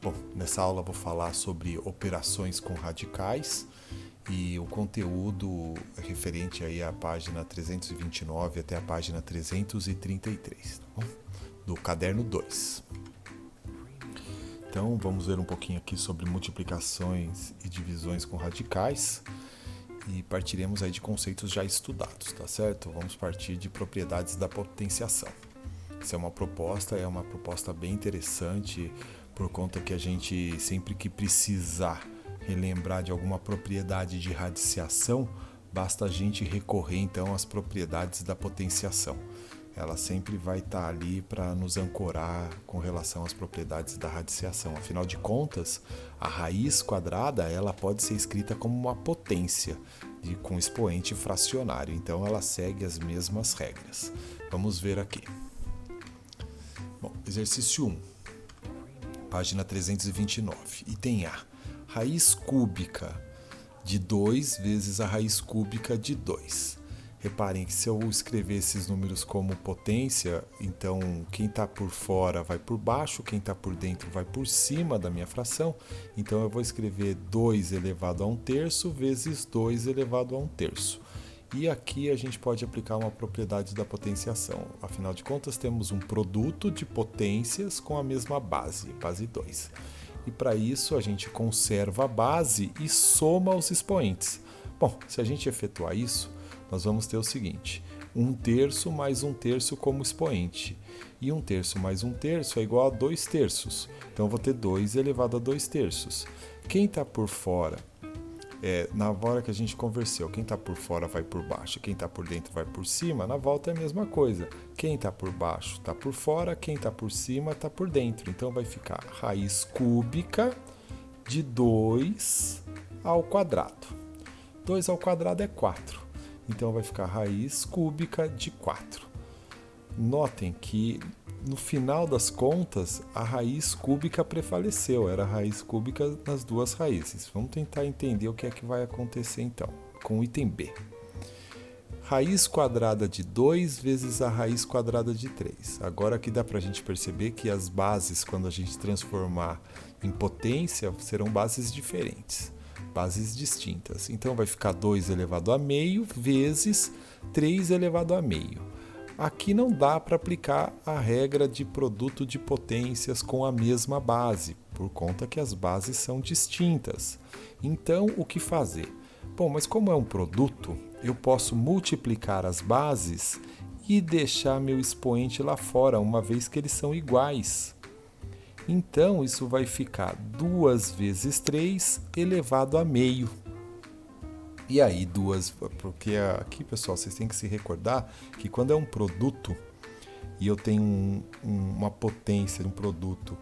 Bom, nessa aula eu vou falar sobre operações com radicais e o conteúdo é referente aí à página 329 até a página 333, tá bom? Do caderno 2. Então vamos ver um pouquinho aqui sobre multiplicações e divisões com radicais e partiremos aí de conceitos já estudados, tá certo? Vamos partir de propriedades da potenciação. Essa é uma proposta bem interessante, por conta que a gente, sempre que precisar relembrar de alguma propriedade de radiciação, basta a gente recorrer então às propriedades da potenciação. Ela sempre vai estar ali para nos ancorar com relação às propriedades da radiciação. Afinal de contas, a raiz quadrada ela pode ser escrita como uma potência com expoente fracionário, então ela segue as mesmas regras. Vamos ver aqui. Bom, exercício 1, página 329, item A. Raiz cúbica de 2 vezes a raiz cúbica de 2. Reparem que se eu escrever esses números como potência, então quem está por fora vai por baixo, quem está por dentro vai por cima da minha fração. Então eu vou escrever 2 elevado a 1/3 vezes 2 elevado a 1/3. E aqui a gente pode aplicar uma propriedade da potenciação. Afinal de contas, temos um produto de potências com a mesma base 2. E para isso a gente conserva a base e soma os expoentes. Bom, se a gente efetuar isso, nós vamos ter o seguinte: 1/3 mais 1/3 como expoente. E 1/3 mais 1/3 é igual a 2/3. Então eu vou ter 2 elevado a 2/3. Quem está por fora, na hora que a gente converteu, quem está por fora vai por baixo, quem está por dentro vai por cima, na volta é a mesma coisa. Quem está por baixo está por fora, quem está por cima está por dentro. Então vai ficar raiz cúbica de 2 ao quadrado. 2 ao quadrado é 4. Então vai ficar raiz cúbica de 4. Notem que no final das contas a raiz cúbica prevaleceu, era a raiz cúbica nas duas raízes. Vamos tentar entender o que é que vai acontecer então, com o item B. Raiz quadrada de 2 vezes a raiz quadrada de 3. Agora aqui dá para a gente perceber que as bases, quando a gente transformar em potência, serão bases diferentes, bases distintas. Então vai ficar 2 elevado a meio vezes 3 elevado a meio. Aqui não dá para aplicar a regra de produto de potências com a mesma base, por conta que as bases são distintas. Então, o que fazer? Bom, mas como é um produto, eu posso multiplicar as bases e deixar meu expoente lá fora, uma vez que eles são iguais. Então, isso vai ficar 2 vezes 3 elevado a meio. E aí, porque aqui, pessoal, vocês têm que se recordar que quando é um produto e eu tenho uma potência de um produto,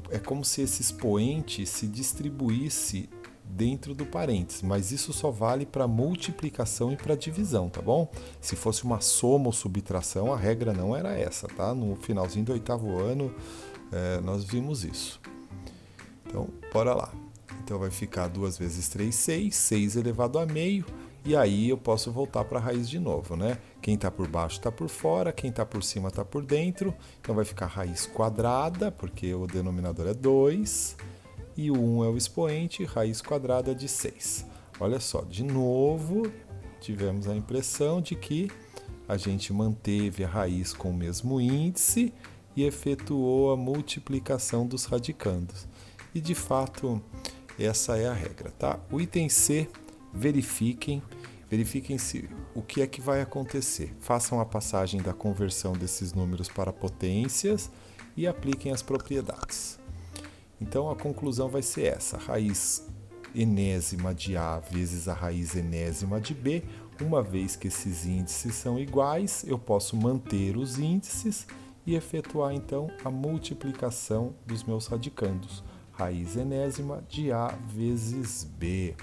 é como se esse expoente se distribuísse dentro do parênteses, mas isso só vale para multiplicação e para divisão, tá bom? Se fosse uma soma ou subtração, a regra não era essa, tá? No finalzinho do 8º ano, nós vimos isso. Então, bora lá. Então vai ficar 2 vezes 3, 6, 6 elevado a meio, e aí eu posso voltar para a raiz de novo, né? Quem está por baixo está por fora, quem está por cima está por dentro, então vai ficar raiz quadrada, porque o denominador é 2, e o 1 é o expoente, raiz quadrada de 6. Olha só, de novo, tivemos a impressão de que a gente manteve a raiz com o mesmo índice e efetuou a multiplicação dos radicandos. E de fato, essa é a regra, tá? O item C, verifiquem se o que é que vai acontecer. Façam a passagem da conversão desses números para potências e apliquem as propriedades. Então a conclusão vai ser essa: raiz enésima de A vezes a raiz enésima de B. Uma vez que esses índices são iguais, eu posso manter os índices e efetuar então a multiplicação dos meus radicandos. Raiz enésima de A vezes B.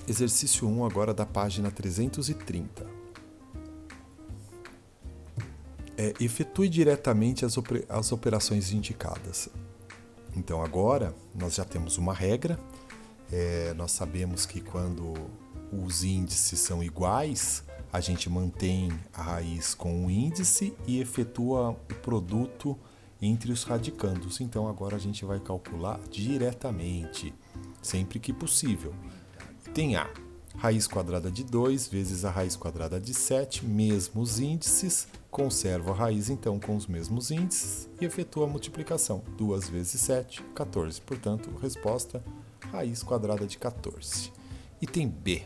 Exercício 1 agora da página 330. Efetue diretamente as operações indicadas. Então agora nós já temos uma regra. Nós sabemos que quando os índices são iguais, a gente mantém a raiz com o índice e efetua o produto entre os radicandos. Então agora a gente vai calcular diretamente, sempre que possível. Tem A, raiz quadrada de 2 vezes a raiz quadrada de 7, mesmos índices, conservo a raiz então com os mesmos índices e efetua a multiplicação. 2 vezes 7, 14. Portanto, resposta, raiz quadrada de 14. Item B,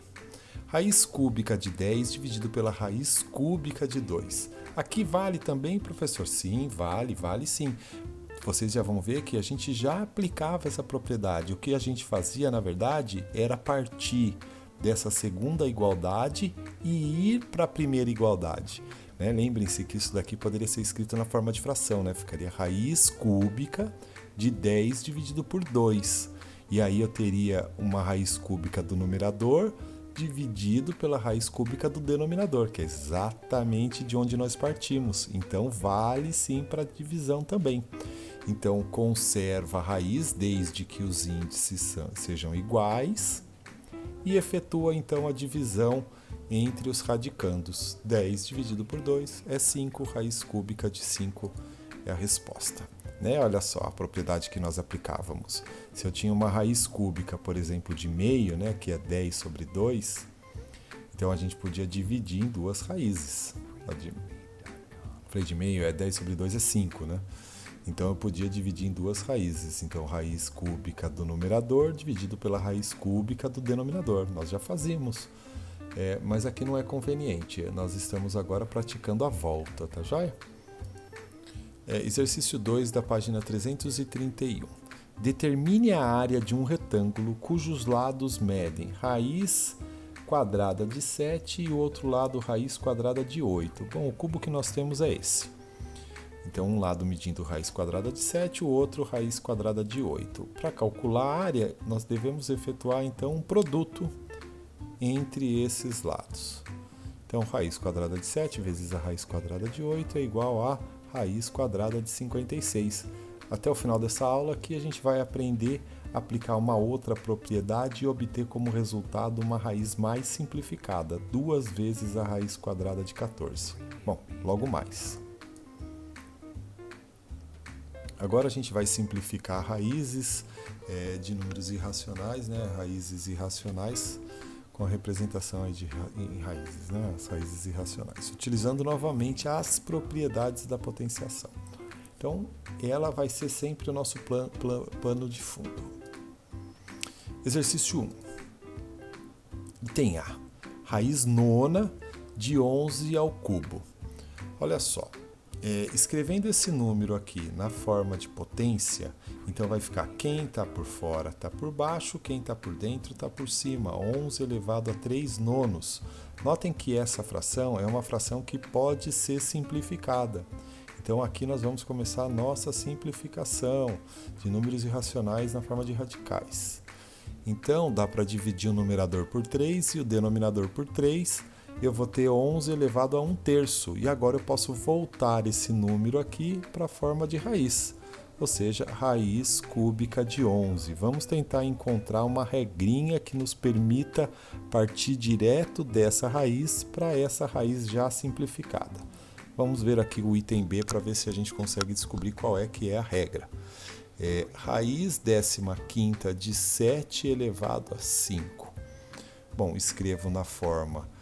raiz cúbica de 10 dividido pela raiz cúbica de 2. Aqui vale também, professor? Sim, vale sim. Vocês já vão ver que a gente já aplicava essa propriedade. O que a gente fazia, na verdade, era partir dessa segunda igualdade e ir para a primeira igualdade. Né? Lembrem-se que isso daqui poderia ser escrito na forma de fração, né? Ficaria raiz cúbica de 10 dividido por 2. E aí eu teria uma raiz cúbica do numerador dividido pela raiz cúbica do denominador, que é exatamente de onde nós partimos. Então, vale sim para a divisão também. Então, conserva a raiz desde que os índices sejam iguais e efetua, então, a divisão entre os radicandos. 10 dividido por 2 é 5, raiz cúbica de 5 é a resposta. Né? Olha só a propriedade que nós aplicávamos. Se eu tinha uma raiz cúbica, por exemplo, de meio, né, que é 10 sobre 2, então a gente podia dividir em duas raízes. Falei de meio, 10 sobre 2 é 5, né? Então eu podia dividir em duas raízes. Então, raiz cúbica do numerador dividido pela raiz cúbica do denominador. Nós já fazíamos, mas aqui não é conveniente. Nós estamos agora praticando a volta, tá joia? Exercício 2 da página 331. Determine a área de um retângulo cujos lados medem raiz quadrada de 7 e o outro lado raiz quadrada de 8. Bom, o cubo que nós temos é esse. Então, um lado medindo raiz quadrada de 7, o outro raiz quadrada de 8. Para calcular a área, nós devemos efetuar, então, um produto entre esses lados. Então, raiz quadrada de 7 vezes a raiz quadrada de 8 é igual a raiz quadrada de 56. Até o final dessa aula aqui a gente vai aprender a aplicar uma outra propriedade e obter como resultado uma raiz mais simplificada, 2 vezes a raiz quadrada de 14. Bom, logo mais. Agora a gente vai simplificar raízes de números irracionais, né? Raízes irracionais com a representação em raízes, né? As raízes irracionais, utilizando novamente as propriedades da potenciação. Então, ela vai ser sempre o nosso plano de fundo. Exercício 1. Item A. Raiz nona de 11 ao cubo. Olha só. Escrevendo esse número aqui na forma de potência, então vai ficar quem está por fora está por baixo, quem está por dentro está por cima, 11 elevado a 3 nonos. Notem que essa fração é uma fração que pode ser simplificada. Então aqui nós vamos começar a nossa simplificação de números irracionais na forma de radicais. Então dá para dividir o numerador por 3 e o denominador por 3. Eu vou ter 11 elevado a 1/3. E agora eu posso voltar esse número aqui para a forma de raiz, ou seja, raiz cúbica de 11. Vamos tentar encontrar uma regrinha que nos permita partir direto dessa raiz para essa raiz já simplificada. Vamos ver aqui o item B para ver se a gente consegue descobrir qual é que é a regra. Raiz 15ª de 7 elevado a 5. Bom, escrevo na forma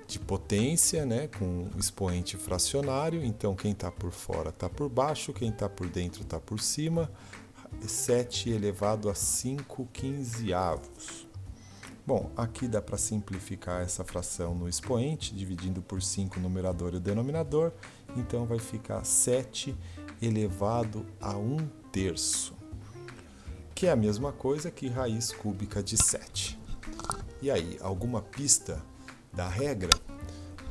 de potência, né, com expoente fracionário. Então, quem está por fora está por baixo, quem está por dentro está por cima. 7 elevado a 5/15. Bom, aqui dá para simplificar essa fração no expoente, dividindo por 5 o numerador e o denominador. Então, vai ficar 7 elevado a 1/3, que é a mesma coisa que raiz cúbica de 7. E aí, alguma pista da regra?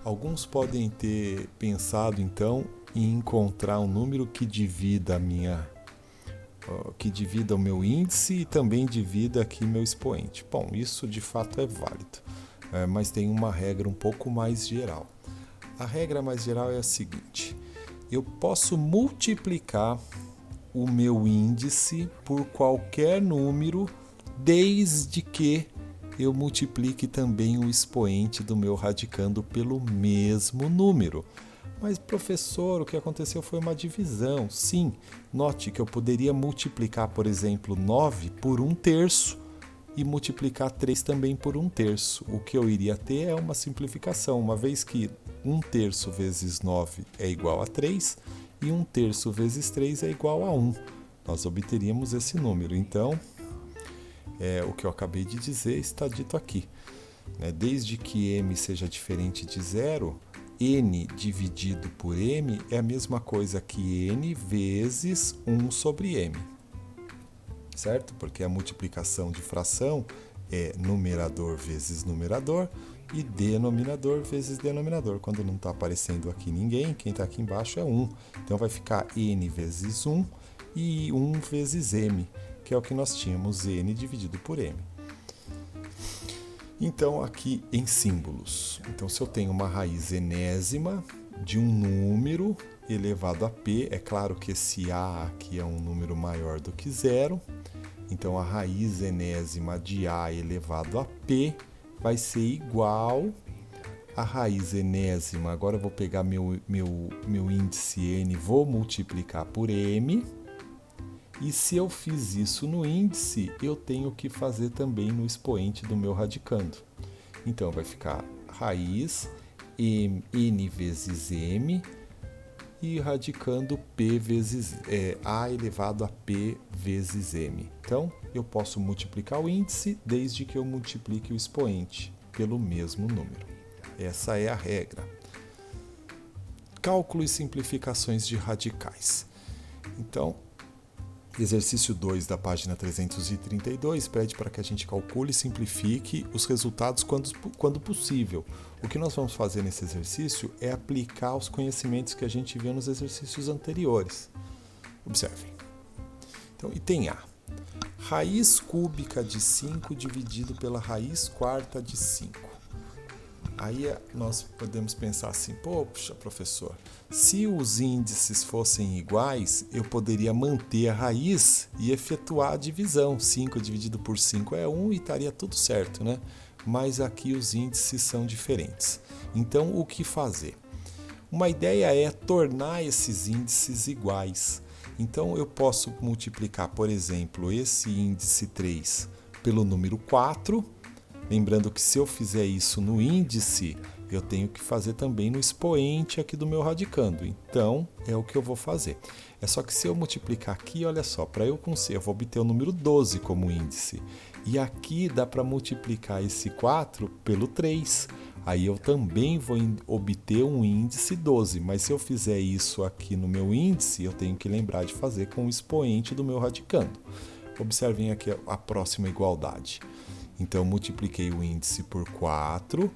Alguns podem ter pensado então em encontrar um número que divida o meu índice e também divida aqui meu expoente. Bom, isso de fato é válido, mas tem uma regra um pouco mais geral. A regra mais geral é a seguinte: eu posso multiplicar o meu índice por qualquer número desde que eu multiplique também o expoente do meu radicando pelo mesmo número. Mas, professor, o que aconteceu foi uma divisão. Sim, note que eu poderia multiplicar, por exemplo, 9 por 1/3 e multiplicar 3 também por 1/3. O que eu iria ter é uma simplificação, uma vez que 1/3 vezes 9 é igual a 3 e 1/3 vezes 3 é igual a 1. Nós obteríamos esse número. Então, o que eu acabei de dizer está dito aqui. Desde que m seja diferente de zero, n dividido por m é a mesma coisa que n vezes 1 sobre m. Certo? Porque a multiplicação de fração é numerador vezes numerador e denominador vezes denominador. Quando não está aparecendo aqui ninguém, quem está aqui embaixo é 1. Então vai ficar n vezes 1 e 1 vezes m, que é o que nós tínhamos, n dividido por m. Então, aqui em símbolos. Então, se eu tenho uma raiz enésima de um número elevado a p, é claro que esse a aqui é um número maior do que zero. Então, a raiz enésima de a elevado a p vai ser igual a raiz enésima. Agora eu vou pegar meu índice n, vou multiplicar por m. E se eu fiz isso no índice, eu tenho que fazer também no expoente do meu radicando. Então, vai ficar raiz n vezes m e radicando p vezes a elevado a p vezes m. Então, eu posso multiplicar o índice desde que eu multiplique o expoente pelo mesmo número. Essa é a regra. Cálculo e simplificações de radicais. Então, exercício 2 da página 332 pede para que a gente calcule e simplifique os resultados quando possível. O que nós vamos fazer nesse exercício é aplicar os conhecimentos que a gente viu nos exercícios anteriores. Observem. Então, item A. Raiz cúbica de 5 dividido pela raiz quarta de 5. Aí nós podemos pensar assim, poxa, professor, se os índices fossem iguais, eu poderia manter a raiz e efetuar a divisão. 5 dividido por 5 é 1 e estaria tudo certo, né? Mas aqui os índices são diferentes. Então, o que fazer? Uma ideia é tornar esses índices iguais. Então, eu posso multiplicar, por exemplo, esse índice 3 pelo número 4. Lembrando que se eu fizer isso no índice, eu tenho que fazer também no expoente aqui do meu radicando. Então, é o que eu vou fazer. É só que se eu multiplicar aqui, olha só, para eu conseguir, eu vou obter o número 12 como índice. E aqui dá para multiplicar esse 4 pelo 3. Aí eu também vou obter um índice 12. Mas se eu fizer isso aqui no meu índice, eu tenho que lembrar de fazer com o expoente do meu radicando. Observem aqui a próxima igualdade. Então, multipliquei o índice por 4,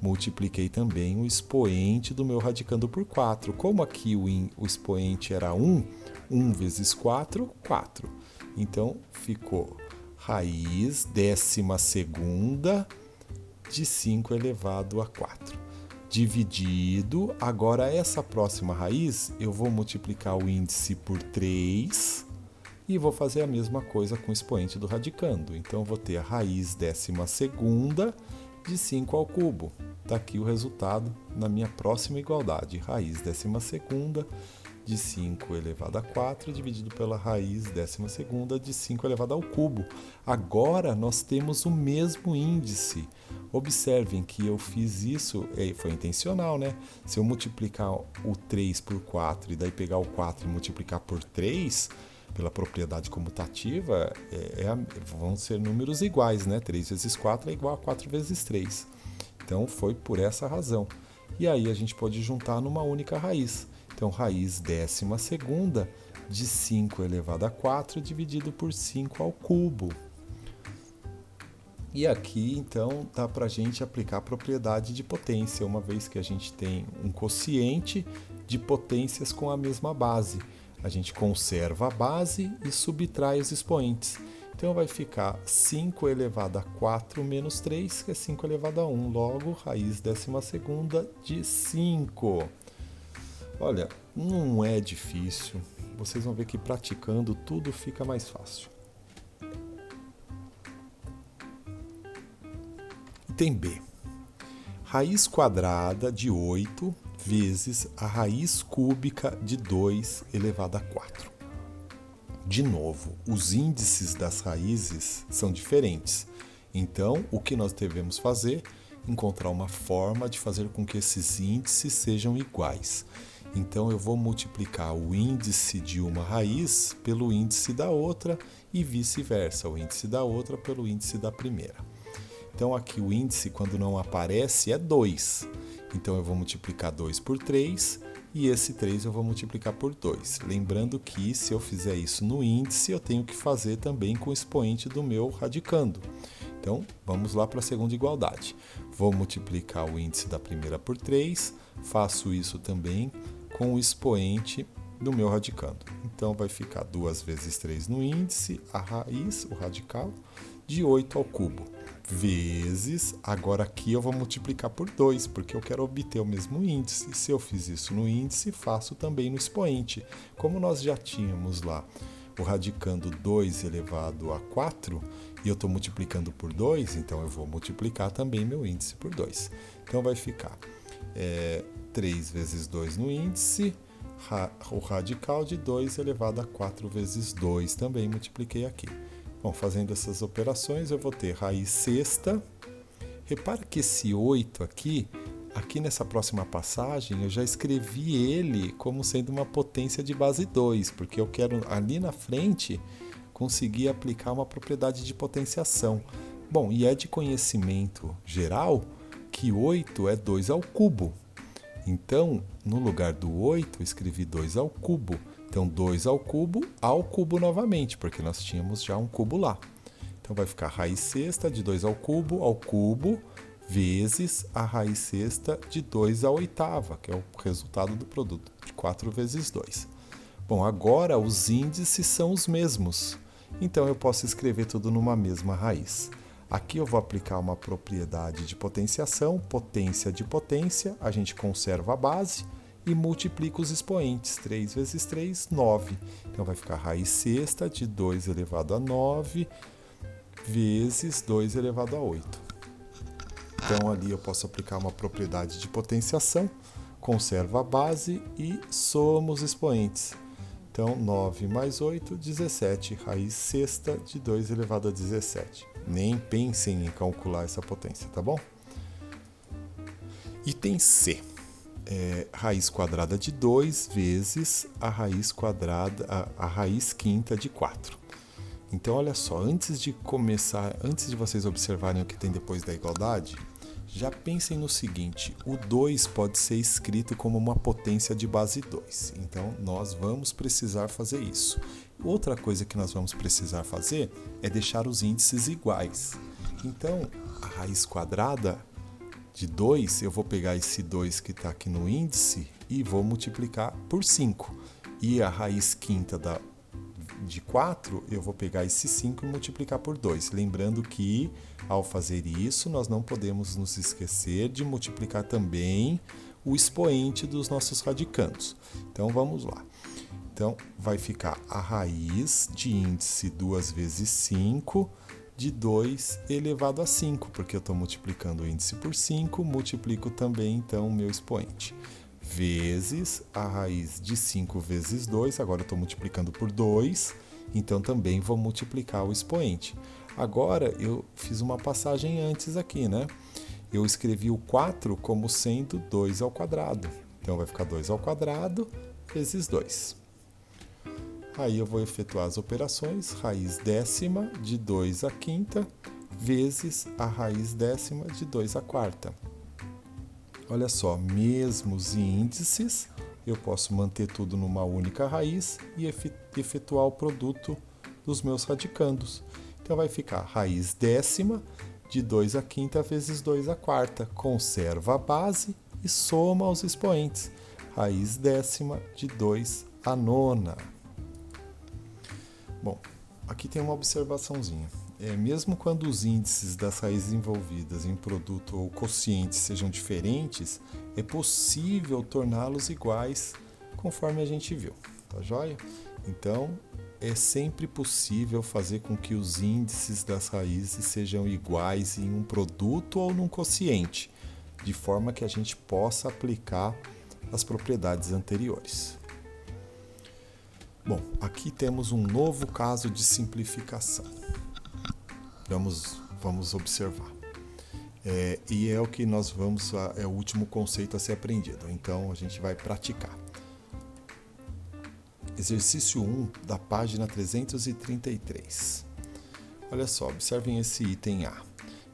multipliquei também o expoente do meu radicando por 4. Como aqui o expoente era 1, 1 vezes 4, 4. Então, ficou raiz 12ª de 5 elevado a 4. Dividido, agora essa próxima raiz, eu vou multiplicar o índice por 3... e vou fazer a mesma coisa com o expoente do radicando. Então, eu vou ter a raiz 12ª de 5 ao cubo. Está aqui o resultado na minha próxima igualdade. Raiz 12ª de 5 elevado a 4 dividido pela raiz 12ª de 5 elevado ao cubo. Agora, nós temos o mesmo índice. Observem que eu fiz isso, foi intencional, né? Se eu multiplicar o 3 por 4 e daí pegar o 4 e multiplicar por 3... pela propriedade comutativa, vão ser números iguais, né? 3 vezes 4 é igual a 4 vezes 3. Então, foi por essa razão. E aí, a gente pode juntar numa única raiz. Então, raiz 12ª de 5 elevado a 4 dividido por 5 ao cubo. E aqui, então, dá para a gente aplicar a propriedade de potência, uma vez que a gente tem um quociente de potências com a mesma base. A gente conserva a base e subtrai os expoentes. Então, vai ficar 5 elevado a 4 menos 3, que é 5 elevado a 1. Logo, raiz 12ª de 5. Olha, não é difícil. Vocês vão ver que praticando tudo fica mais fácil. Item B. Raiz quadrada de 8 vezes a raiz cúbica de 2 elevado a 4. De novo, os índices das raízes são diferentes. Então, o que nós devemos fazer? Encontrar uma forma de fazer com que esses índices sejam iguais. Então, eu vou multiplicar o índice de uma raiz pelo índice da outra e vice-versa, o índice da outra pelo índice da primeira. Então, aqui o índice, quando não aparece, é 2. Então, eu vou multiplicar 2 por 3 e esse 3 eu vou multiplicar por 2. Lembrando que, se eu fizer isso no índice, eu tenho que fazer também com o expoente do meu radicando. Então, vamos lá para a segunda igualdade. Vou multiplicar o índice da primeira por 3, faço isso também com o expoente do meu radicando. Então, vai ficar 2 vezes 3 no índice, a raiz, o radical, de 8 ao cubo, vezes, agora aqui eu vou multiplicar por 2, porque eu quero obter o mesmo índice. Se eu fiz isso no índice, faço também no expoente. Como nós já tínhamos lá o radicando 2 elevado a 4, e eu estou multiplicando por 2, então eu vou multiplicar também meu índice por 2. Então vai ficar 3 vezes 2 no índice, o radical de 2 elevado a 4 vezes 2, também multipliquei aqui. Bom, fazendo essas operações, eu vou ter raiz sexta. Repara que esse 8 aqui nessa próxima passagem, eu já escrevi ele como sendo uma potência de base 2, porque eu quero ali na frente conseguir aplicar uma propriedade de potenciação. Bom, e é de conhecimento geral que 8 é 2 ao cubo. Então, no lugar do 8, eu escrevi 2 ao cubo. Então, 2 ao cubo novamente, porque nós tínhamos já um cubo lá. Então, vai ficar raiz sexta de 2 ao cubo, vezes a raiz sexta de 2 à oitava, que é o resultado do produto, de 4 vezes 2. Bom, agora os índices são os mesmos. Então, eu posso escrever tudo numa mesma raiz. Aqui eu vou aplicar uma propriedade de potenciação, potência de potência, a gente conserva a base e multiplica os expoentes. 3 vezes 3, 9. Então vai ficar raiz sexta de 2 elevado a 9 vezes 2 elevado a 8. Então ali eu posso aplicar uma propriedade de potenciação, conservo a base e somo os expoentes. Então 9 mais 8, 17. Raiz sexta de 2 elevado a 17. Nem pensem em calcular essa potência, tá bom? Item C. Raiz quadrada de 2 vezes a raiz quadrada, a raiz quinta de 4. Então, olha só, antes de vocês observarem o que tem depois da igualdade, já pensem no seguinte: o 2 pode ser escrito como uma potência de base 2. Então, nós vamos precisar fazer isso. Outra coisa que nós vamos precisar fazer é deixar os índices iguais. Então, a raiz quadrada de 2, eu vou pegar esse 2 que está aqui no índice e vou multiplicar por 5. E a raiz quinta de 4, eu vou pegar esse 5 e multiplicar por 2. Lembrando que, ao fazer isso, nós não podemos nos esquecer de multiplicar também o expoente dos nossos radicandos. Então, vamos lá. Então, vai ficar a raiz de índice 2 vezes 5 de 2 elevado a 5, porque eu estou multiplicando o índice por 5, multiplico também, então, o meu expoente. Vezes a raiz de 5 vezes 2, agora eu estou multiplicando por 2, então também vou multiplicar o expoente. Agora, eu fiz uma passagem antes aqui, né? Eu escrevi o 4 como sendo 2 ao quadrado. Então, vai ficar 2 ao quadrado vezes 2. Aí eu vou efetuar as operações, raiz décima de 2 à quinta, vezes a raiz décima de 2 à quarta. Olha só, mesmos índices, eu posso manter tudo numa única raiz e efetuar o produto dos meus radicandos. Então vai ficar raiz décima de 2 à quinta vezes 2 à quarta. Conserva a base e soma os expoentes. Raiz décima de 2 à nona. Bom, aqui tem uma observaçãozinha. Mesmo quando os índices das raízes envolvidas em produto ou quociente sejam diferentes, é possível torná-los iguais conforme a gente viu, tá joia? Então, é sempre possível fazer com que os índices das raízes sejam iguais em um produto ou num quociente, de forma que a gente possa aplicar as propriedades anteriores. Bom, aqui temos um novo caso de simplificação. Vamos observar. E é o que nós é o último conceito a ser aprendido. Então, a gente vai praticar. Exercício 1 da página 333. Olha só, observem esse item A.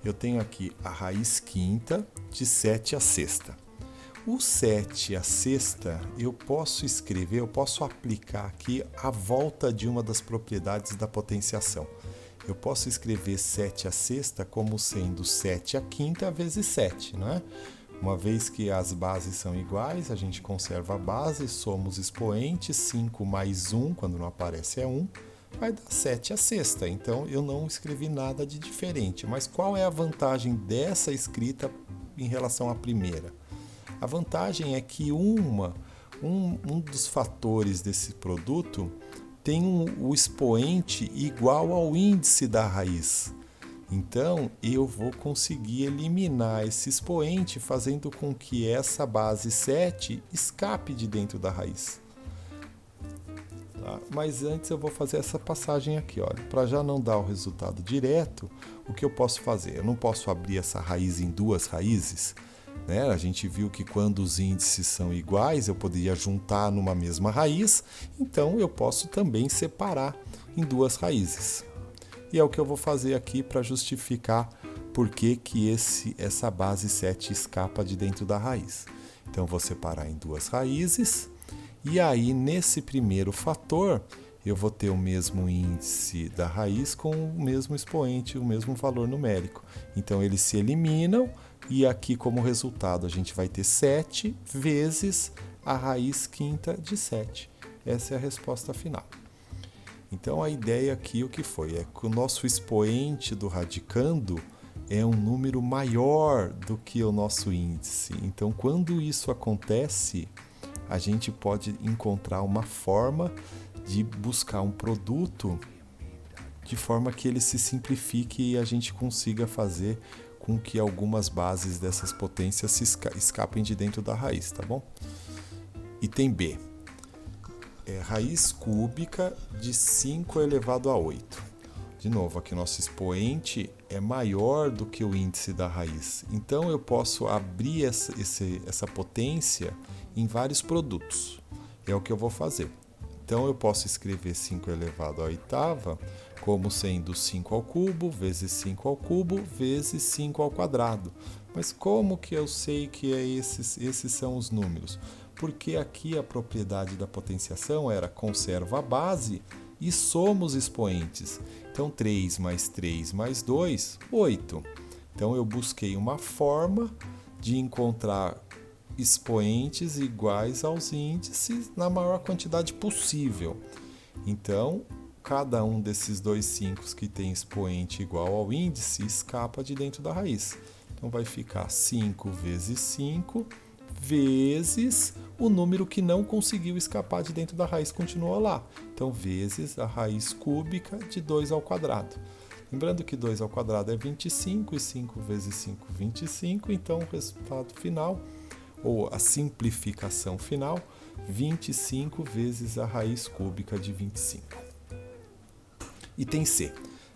Eu tenho aqui a raiz quinta de 7 à sexta. O 7 à sexta, eu posso aplicar aqui a volta de uma das propriedades da potenciação. Eu posso escrever 7 à sexta como sendo 7 à quinta vezes 7, não é? Uma vez que as bases são iguais, a gente conserva a base, somos expoentes, 5 mais 1, quando não aparece é 1, vai dar 7 à sexta. Então, eu não escrevi nada de diferente. Mas qual é a vantagem dessa escrita em relação à primeira? A vantagem é que um dos fatores desse produto tem o expoente igual ao índice da raiz. Então, eu vou conseguir eliminar esse expoente fazendo com que essa base 7 escape de dentro da raiz. Tá? Mas antes eu vou fazer essa passagem aqui. Para já não dar o resultado direto, o que eu posso fazer? Eu não posso abrir essa raiz em duas raízes. Né? A gente viu que quando os índices são iguais, eu poderia juntar numa mesma raiz, então eu posso também separar em duas raízes. E é o que eu vou fazer aqui para justificar por que essa base 7 escapa de dentro da raiz. Então, eu vou separar em duas raízes, e aí nesse primeiro fator, eu vou ter o mesmo índice da raiz com o mesmo expoente, o mesmo valor numérico. Então, eles se eliminam. E aqui, como resultado, a gente vai ter 7 vezes a raiz quinta de 7. Essa é a resposta final. Então, a ideia aqui, o que foi? É que o nosso expoente do radicando é um número maior do que o nosso índice. Então, quando isso acontece, a gente pode encontrar uma forma de buscar um produto de forma que ele se simplifique e a gente consiga fazer com que algumas bases dessas potências se escapem de dentro da raiz, tá bom? Item B. Raiz cúbica de 5 elevado a 8. De novo, aqui nosso expoente é maior do que o índice da raiz. Então, eu posso abrir essa potência em vários produtos. É o que eu vou fazer. Então, eu posso escrever 5 elevado à oitava como sendo 5 ao cubo vezes 5 ao cubo vezes 5 ao quadrado. Mas como que eu sei que esses são os números? Porque aqui a propriedade da potenciação era conserva a base e somos expoentes. Então, 3 mais 3 mais 2, 8. Então, eu busquei uma forma de encontrar expoentes iguais aos índices na maior quantidade possível. Então, cada um desses dois 5 que tem expoente igual ao índice escapa de dentro da raiz. Então, vai ficar 5 vezes 5 vezes o número que não conseguiu escapar de dentro da raiz continua lá. Então, vezes a raiz cúbica de 2 ao quadrado. Lembrando que 2 ao quadrado é 25 e 5 vezes 5, 25. Então, o resultado final, ou a simplificação final, 25 vezes a raiz cúbica de 25. Item C.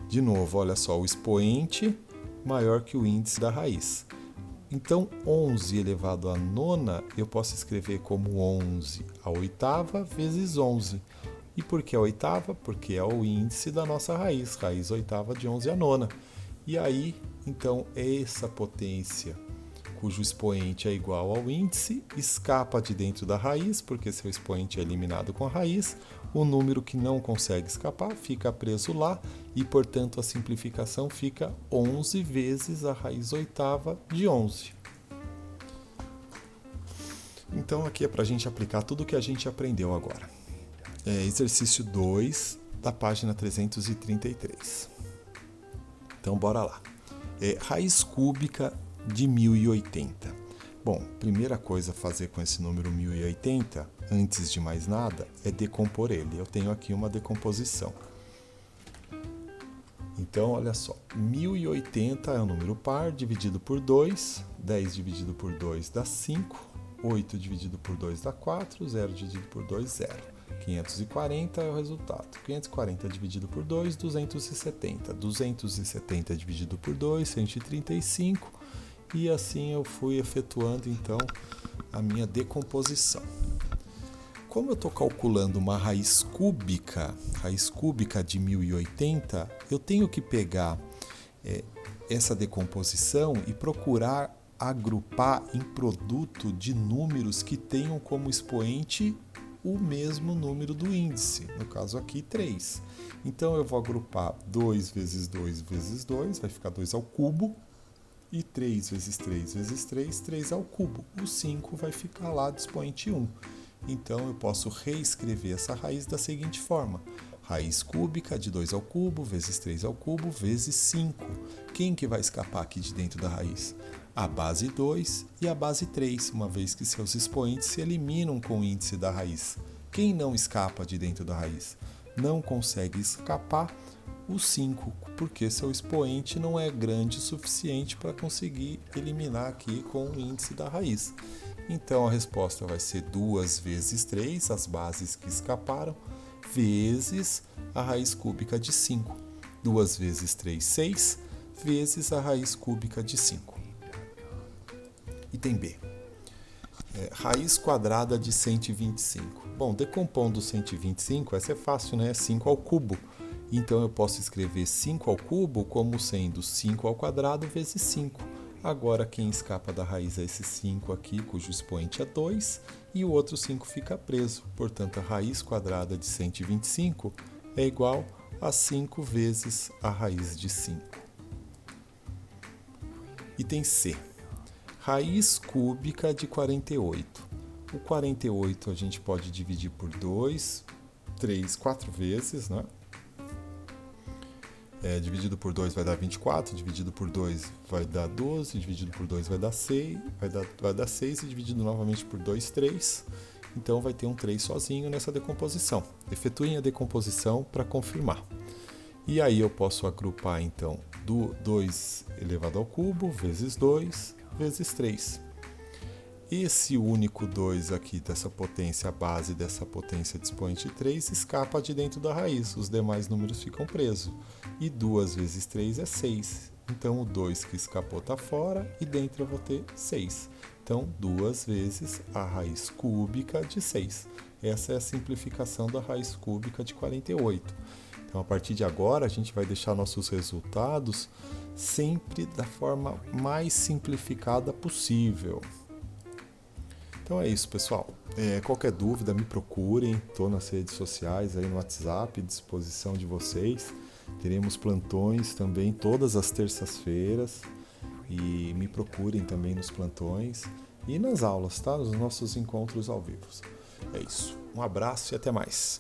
De novo, olha só, o expoente maior que o índice da raiz. Então, 11 elevado à nona, eu posso escrever como 11 a oitava vezes 11. E por que a oitava? Porque é o índice da nossa raiz, raiz oitava de 11 à nona. E aí, então, essa potência cujo expoente é igual ao índice, escapa de dentro da raiz, porque seu expoente é eliminado com a raiz. O número que não consegue escapar fica preso lá e, portanto, a simplificação fica 11 vezes a raiz oitava de 11. Então, aqui é para a gente aplicar tudo o que a gente aprendeu agora. Exercício 2 da página 333. Então, bora lá. Raiz cúbica de 1080. Bom, primeira coisa a fazer com esse número 1080, antes de mais nada, é decompor ele. Eu tenho aqui uma decomposição. Então, olha só, 1080 é um número par dividido por 2, 10 dividido por 2 dá 5, 8 dividido por 2 dá 4, 0 dividido por 2, 0. 540 é o resultado. 540 dividido por 2, 270. 270 dividido por 2, 135. E assim eu fui efetuando então a minha decomposição. Como eu estou calculando uma raiz cúbica de 1080, eu tenho que pegar essa decomposição e procurar agrupar em produto de números que tenham como expoente o mesmo número do índice, no caso aqui 3. Então eu vou agrupar 2 vezes 2 vezes 2, vai ficar 2 ao cubo, e 3 vezes 3 vezes 3, 3 ao cubo. O 5 vai ficar lá do expoente 1. Então eu posso reescrever essa raiz da seguinte forma: raiz cúbica de 2 ao cubo vezes 3 ao cubo vezes 5. Quem que vai escapar aqui de dentro da raiz? A base 2 e a base 3, uma vez que seus expoentes se eliminam com o índice da raiz. Quem não escapa de dentro da raiz? Não consegue escapar o 5, porque seu expoente não é grande o suficiente para conseguir eliminar aqui com o índice da raiz. Então a resposta vai ser 2 vezes 3, as bases que escaparam, vezes a raiz cúbica de 5. 2 vezes 3, 6, vezes a raiz cúbica de 5. Item B. Raiz quadrada de 125. Bom, decompondo 125, essa é fácil, né? 5 ao cubo. Então eu posso escrever 5 ao cubo como sendo 5 ao quadrado vezes 5. Agora quem escapa da raiz é esse 5 aqui, cujo expoente é 2, e o outro 5 fica preso. Portanto, a raiz quadrada de 125 é igual a 5 vezes a raiz de 5. Item C. Raiz cúbica de 48. O 48 a gente pode dividir por 2, 3, 4 vezes, né? Dividido por 2 vai dar 24, dividido por 2 vai dar 12, dividido por 2 vai dar 6, vai dar 6 e dividido novamente por 2, 3. Então vai ter um 3 sozinho nessa decomposição. Efetuem a decomposição para confirmar. E aí eu posso agrupar então 2 elevado ao cubo vezes 2 vezes 3. Esse único 2 aqui dessa potência, a base dessa potência de expoente 3, escapa de dentro da raiz, os demais números ficam presos. E 2 vezes 3 é 6. Então o 2 que escapou está fora e dentro eu vou ter 6. Então 2 vezes a raiz cúbica de 6. Essa é a simplificação da raiz cúbica de 48. Então a partir de agora a gente vai deixar nossos resultados sempre da forma mais simplificada possível. Então é isso, pessoal. Qualquer dúvida, me procurem. Estou nas redes sociais, aí no WhatsApp, à disposição de vocês. Teremos plantões também todas as terças-feiras. E me procurem também nos plantões e nas aulas, tá? Nos nossos encontros ao vivo. É isso. Um abraço e até mais.